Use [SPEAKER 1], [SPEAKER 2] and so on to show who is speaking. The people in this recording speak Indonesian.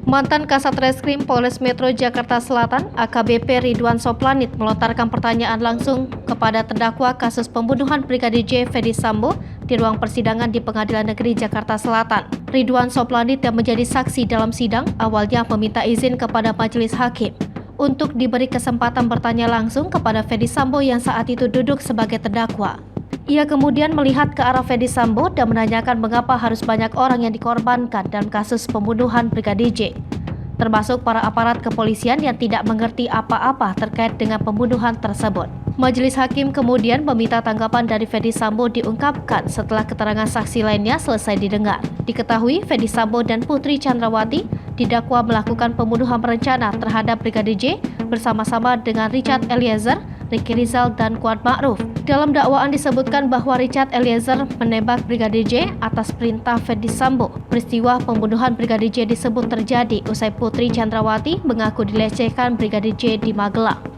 [SPEAKER 1] Mantan Kasat Reskrim Polres Metro Jakarta Selatan (AKBP) Ridwan Soplanit melontarkan pertanyaan langsung kepada terdakwa kasus pembunuhan Brigadir J. Ferdy Sambo di ruang persidangan di Pengadilan Negeri Jakarta Selatan. Ridwan Soplanit yang menjadi saksi dalam sidang awalnya meminta izin kepada majelis hakim untuk diberi kesempatan bertanya langsung kepada Ferdy Sambo yang saat itu duduk sebagai terdakwa. Ia kemudian melihat ke arah Ferdy Sambo dan menanyakan mengapa harus banyak orang yang dikorbankan dalam kasus pembunuhan Brigadir J, termasuk para aparat kepolisian yang tidak mengerti apa-apa terkait dengan pembunuhan tersebut. Majelis hakim kemudian meminta tanggapan dari Ferdy Sambo diungkapkan setelah keterangan saksi lainnya selesai didengar. Diketahui Ferdy Sambo dan Putri Chandrawati didakwa melakukan pembunuhan berencana terhadap Brigadir J bersama-sama dengan Richard Eliezer, Ricky Rizal, dan Kuat Ma'ruf. Dalam dakwaan disebutkan bahwa Richard Eliezer menembak Brigadir J atas perintah Ferdy Sambo. Peristiwa pembunuhan Brigadir J disebut terjadi usai Putri Chandrawati mengaku dilecehkan Brigadir J di Magelang.